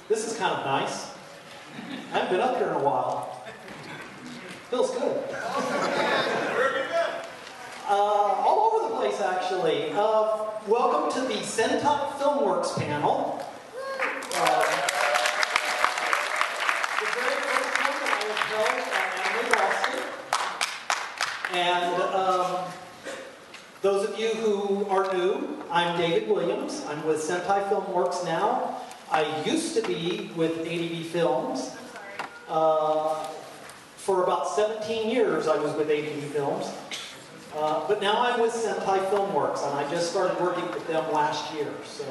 This is kind of nice. I haven't been up here in a while. Feels good. All over the place, actually. Welcome to the Sentai Filmworks panel. The very first one that I was held at Anime Boston. And those of you who are new, I'm David Williams. I'm with Sentai Filmworks now. I used to be with ADV Films. For about 17 years I was with ADV Films. But now I'm with Sentai Filmworks, and I just started working with them last year. So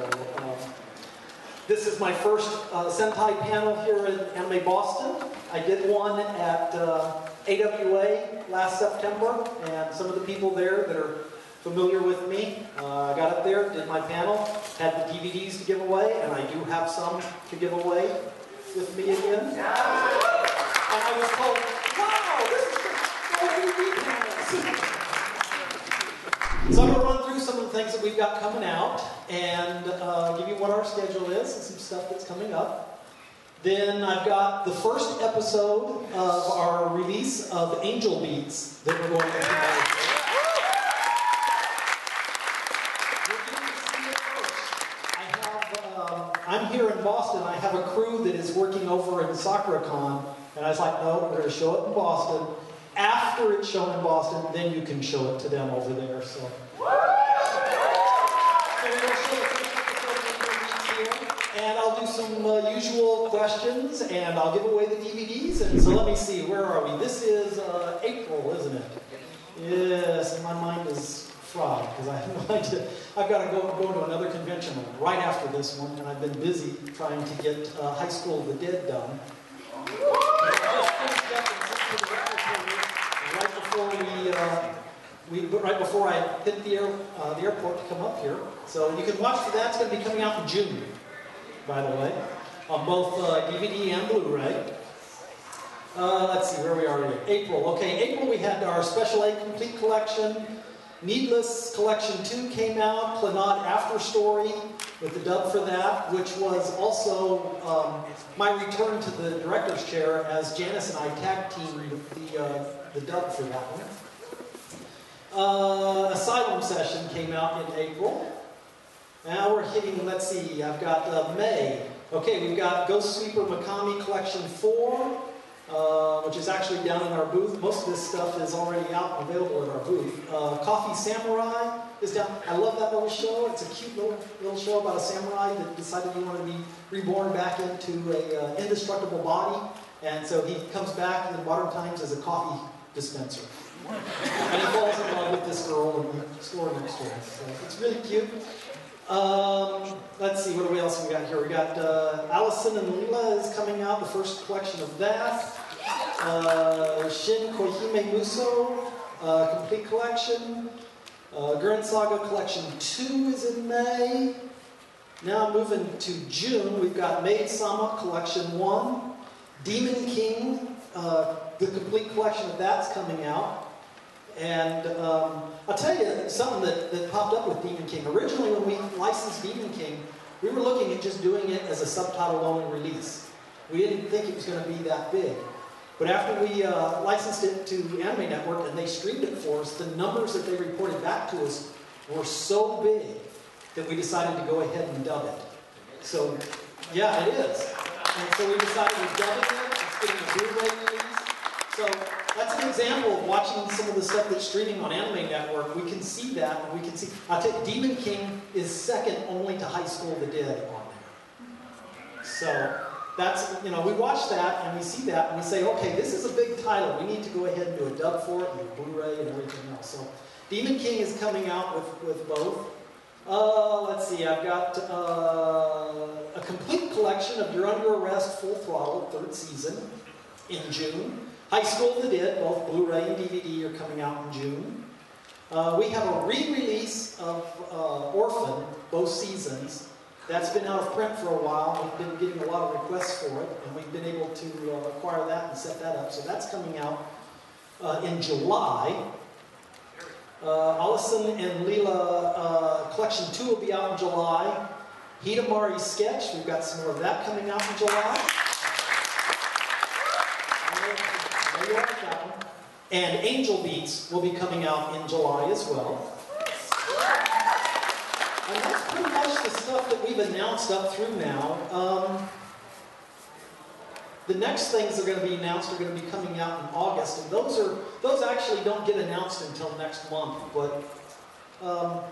this is my first Sentai panel here in Anime Boston. I did one at AWA last September, and some of the people there that are familiar with me, I got up there, did my panel, had the DVDs to give away, and I do have some to give away with me again. And I was told, wow, this is the DVD panels. So I'm going to run through some of the things that we've got coming out and give you what our schedule is and some stuff that's coming up. Then I've got the first episode of our release of Angel Beats that we're going to promote. I'm here in Boston. I have a crew that is working over in SakuraCon, and I was like, no, we're going to show it in Boston. After it's shown in Boston, then you can show it to them over there. So we're going to show it, and I'll do some usual questions, and I'll give away the DVDs. And so let me see, where are we? This is April, isn't it? Yes, and my mind is fried because I have no idea. I've got to go to another convention right after this one, and I've been busy trying to get Highschool of the Dead done. Right before I hit the airport to come up here. So you can watch for that. It's going to be coming out in June, by the way, on both DVD and Blu-ray. Let's see where we are here. April. Okay, April we had our Special A Complete Collection. Needless Collection 2 came out, Clannad After Story with the dub for that, which was also my return to the director's chair as Janice and I tag teamed the dub for that one. Asylum Session came out in April. Now we're hitting, let's see, I've got May. Okay, we've got Ghost Sweeper Mikami Collection 4. Which is actually down in our booth. Most of this stuff is already out and available in our booth. Coffee Samurai is down. I love that little show. It's a cute little show about a samurai that decided he wanted to be reborn back into an indestructible body. And so he comes back in modern times as a coffee dispenser. And he falls in love with this girl in the store next to him. So it's really cute. Let's see, what else we got here? We got Allison Lillia is coming out, the first collection of that. Shin, Koihime, Musou, complete collection. Guin Saga Collection 2 is in May. Now moving to June, we've got Maid-Sama Collection 1. Demon King, the complete collection of that's coming out. And I'll tell you something that popped up with Demon King. Originally, when we licensed Demon King, we were looking at just doing it as a subtitle-only release. We didn't think it was going to be that big. But after we licensed it to Anime Network and they streamed it for us, the numbers that they reported back to us were so big that we decided to go ahead and dub it. So, yeah, it is. And so we decided to dub it. It's getting a Blu-ray release. So that's an example of watching some of the stuff that's streaming on Anime Network. We can see that, and we can see. I'll tell you, Demon King is second only to Highschool of the Dead on there. So that's, you know, we watch that and we see that and we say, okay, this is a big title. We need to go ahead and do a dub for it and a Blu-ray and everything else. So Demon King is coming out with both. Let's see, I've got a complete collection of You're Under Arrest, Full Throttle, 3rd season in June. Highschool of the Dead, both Blu-ray and DVD are coming out in June. We have a re-release of Orphen, both seasons. That's been out of print for a while. We've been getting a lot of requests for it, and we've been able to acquire that and set that up. So that's coming out in July. Allison and Lillia Collection 2 will be out in July. Hidamari Sketch, we've got some more of that coming out in July. I know you like that one. And Angel Beats will be coming out in July as well. And that's pretty much the stuff that we've announced up through now. The next things that are going to be announced are going to be coming out in August, and those actually don't get announced until next month. But well,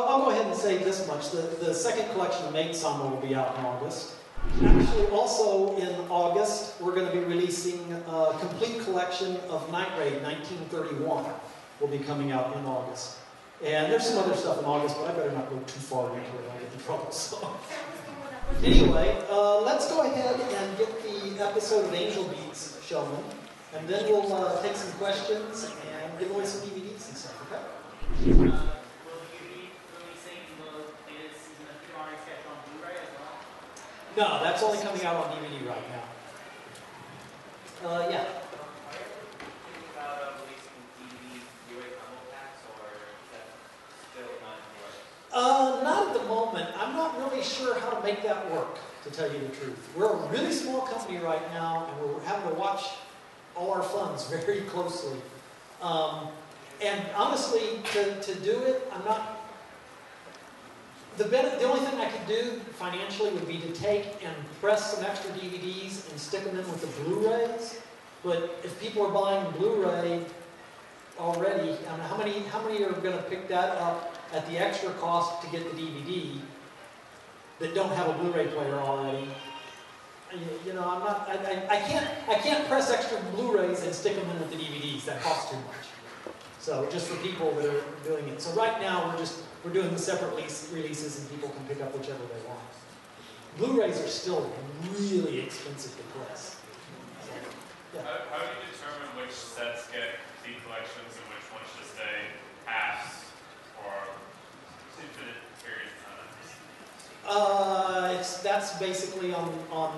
I'll go ahead and say this much: the second collection of Maid-Sama will be out in August. Actually, also in August, we're going to be releasing a complete collection of Night Raid 1931. Will be coming out in August. And there's some other stuff in August, but I better not go too far into it. I'll get in trouble. So. Anyway, let's go ahead and get the episode of Angel Beats shown, and then we'll take some questions and give away some DVDs and stuff, okay? Will you be releasing the latest season of Hidamari Sketch on Blu-ray as well? No, that's only coming out on DVD right now. Yeah. Not at the moment. I'm not really sure how to make that work, to tell you the truth. We're a really small company right now, and we're having to watch all our funds very closely. And honestly, to do it, I'm not... The only thing I could do financially would be to take and press some extra DVDs and stick them in with the Blu-rays. But if people are buying Blu-ray already, I mean, how many are going to pick that up at the extra cost to get the DVD that don't have a Blu-ray player already? You know, I can't press extra Blu-rays and stick them in with the DVDs. That costs too much. So just for people that are doing it. So right now we're doing the separate releases, and people can pick up whichever they want. Blu-rays are still really expensive to press. So, yeah. How do you determine which sets get complete collections and which ones just stay halves or infinite periods of time? That's basically on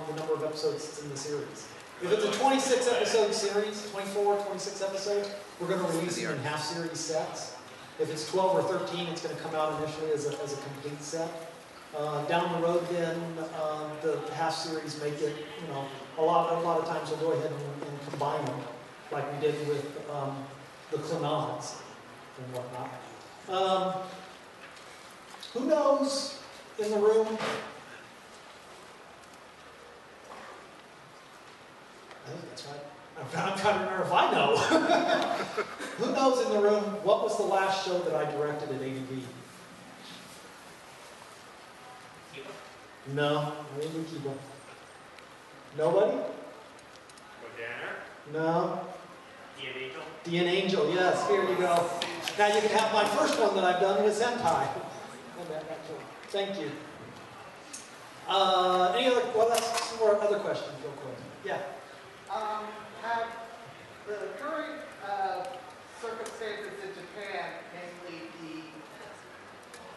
the number of episodes that's in the series. If it's a 26 episode series, 24, 26 episodes, we're going to release them in half series sets. If it's 12 or 13, it's going to come out initially as a complete set. Down the road, then the half series make it, you know, a lot of times we'll go ahead and combine them, like we did with the Clannads and whatnot. Who knows in the room? I think that's right. I'm trying to remember if I know. Who knows in the room what was the last show that I directed at ADV? No, I didn't do Kiba. Nobody? No. Guin Angel, yes, here you go. Now you can have my first one that I've done with Sentai. Thank you. Any other, well, that's some more other questions real quick. Yeah. Have the current circumstances in Japan, namely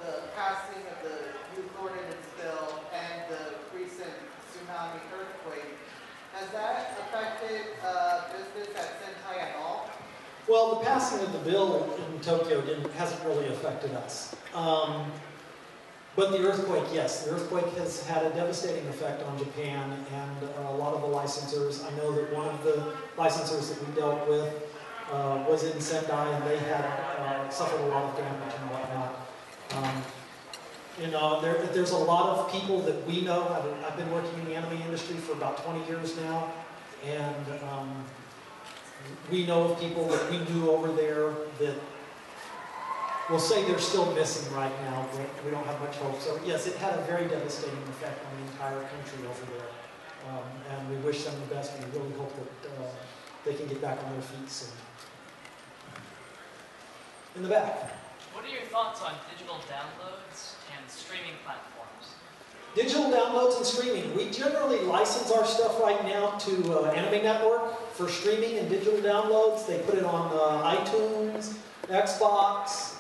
the passing of the youth ordinance bill and the recent tsunami earthquake, has that affected business at Sentai at all? Well, the passing of the bill in Tokyo hasn't really affected us. But the earthquake, yes. The earthquake has had a devastating effect on Japan and a lot of the licensors. I know that one of the licensors that we dealt with was in Sendai, and they had suffered a lot of damage and whatnot. You know, there's a lot of people that we know. I've been working in the anime industry for about 20 years now, and we know of people that we knew over there that we'll say they're still missing right now, but we don't have much hope. So yes, it had a very devastating effect on the entire country over there. And we wish them the best, and we really hope that they can get back on their feet soon. In the back. What are your thoughts on digital downloads and streaming platforms? Digital downloads and streaming. We generally license our stuff right now to Anime Network for streaming and digital downloads. They put it on iTunes, Xbox.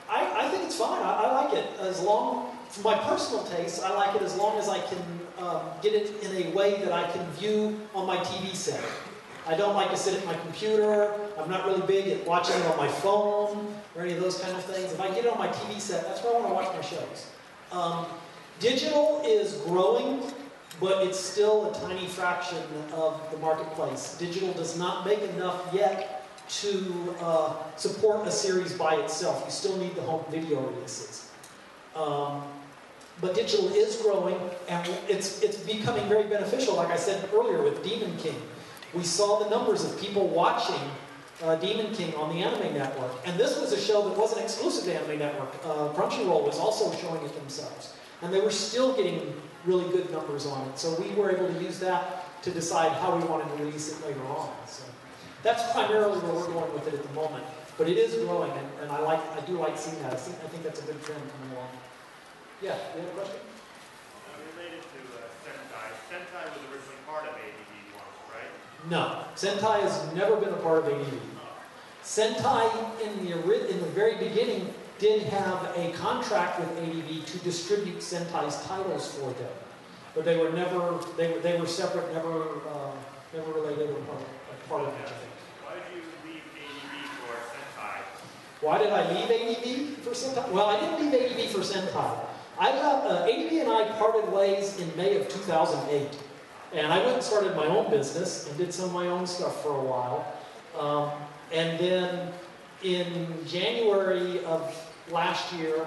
I think it's fine. I like it. As long, for my personal taste, I like it as long as I can get it in a way that I can view on my TV set. I don't like to sit at my computer. I'm not really big at watching it on my phone or any of those kind of things. If I get it on my TV set, that's where I want to watch my shows. Digital is growing, but it's still a tiny fraction of the marketplace. Digital does not make enough yet to support a series by itself. You still need the home video releases. But digital is growing, and it's becoming very beneficial, like I said earlier with Demon King. We saw the numbers of people watching Demon King on the Anime Network. And this was a show that wasn't exclusive to Anime Network. Crunchyroll was also showing it themselves. And they were still getting really good numbers on it. So we were able to use that to decide how we wanted to release it later on. So that's primarily where we're going with it at the moment. But it is growing, and I do like seeing that. I think that's a good trend coming along. Yeah, you have a question? Related to Sentai. Sentai was originally part of ADV once, right? No. Sentai has never been a part of ADV. Sentai, in the very beginning, did have a contract with ADV to distribute Sentai's titles for them. But they were never, they were separate, never related or part of each other. Why did you leave ADV for Sentai? Why did I leave ADV for Sentai? Well, I didn't leave ADV for Sentai. ADV and I parted ways in May of 2008. And I went and started my own business and did some of my own stuff for a while. And then in January of last year,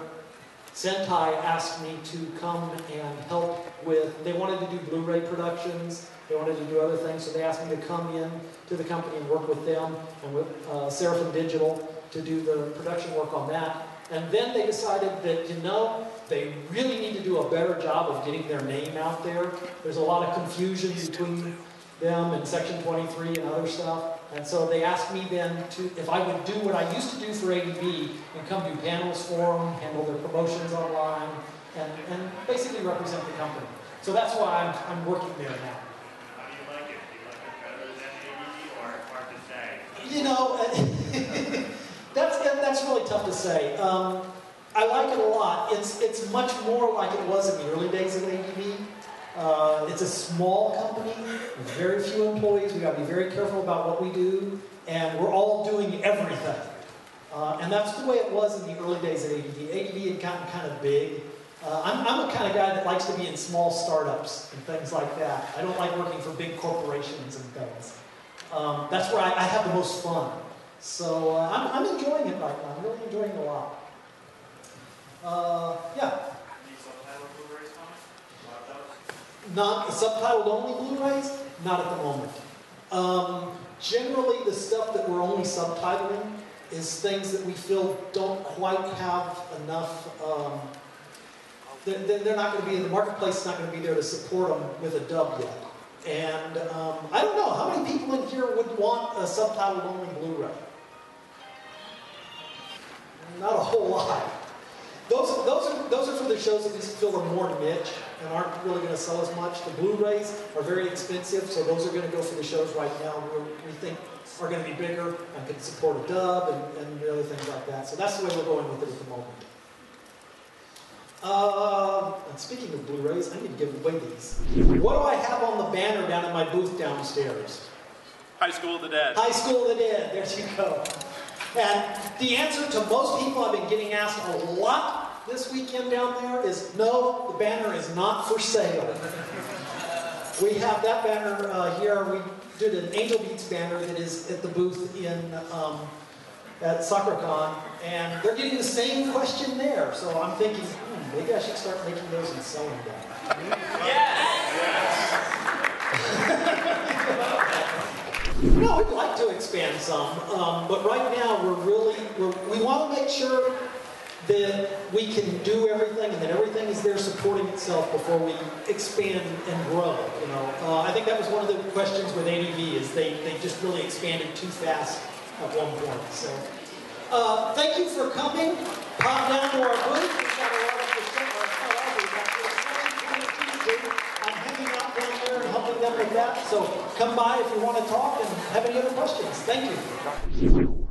Sentai asked me to come and help with, they wanted to do Blu-ray productions, they wanted to do other things, so they asked me to come in to the company and work with them and with Seraphim Digital to do the production work on that. And then they decided that, they really need to do a better job of getting their name out there. There's a lot of confusion between them and Section 23 and other stuff. And so they asked me then if I would do what I used to do for ADV and come do panels for them, handle their promotions online, and basically represent the company. So that's why I'm working there now. How do you like it? Do you like it better than ADV, or hard to say? That's really tough to say. I like it a lot. It's much more like it was in the early days of ADV. It's a small company with very few employees. We got to be very careful about what we do, and we're all doing everything. And that's the way it was in the early days of ADV. ADV had gotten kind of big. I'm the kind of guy that likes to be in small startups and things like that. I don't like working for big corporations and things. That's where I have the most fun. So I'm enjoying it right now. I'm really enjoying it a lot. Yeah. Any subtitled Blu-rays coming? Not subtitled only Blu-rays? Not at the moment. Generally, the stuff that we're only subtitling is things that we feel don't quite have enough. They're not going to be in the marketplace. Is not going to be there to support them with a dub yet. And I don't know how many people in here would want a subtitled only Blu-ray. Not a whole lot. Those are for the shows that just feel are more niche and aren't really going to sell as much. The Blu-rays are very expensive, so those are going to go for the shows right now we think are going to be bigger and can support a dub and other things like that. So that's the way we're going with it at the moment. And speaking of Blu-rays, I need to give away these. What do I have on the banner down in my booth downstairs? Highschool of the Dead. Highschool of the Dead. There you go. And the answer to most people I've been getting asked a lot this weekend down there is no, the banner is not for sale. We have that banner here. We did an Angel Beats banner that is at the booth at SakuraCon, and they're getting the same question there. So I'm thinking, maybe I should start making those and selling them. Yes! No, we'd like to expand some, but right now we want to make sure that we can do everything and that everything is there supporting itself before we expand and grow. I think that was one of the questions with ADV is they just really expanded too fast at one point. So, thank you for coming. Pop down to our booth. We've got a lot of I'm hanging out down there and helping them with that. So come by if you want to talk and have any other questions. Thank you.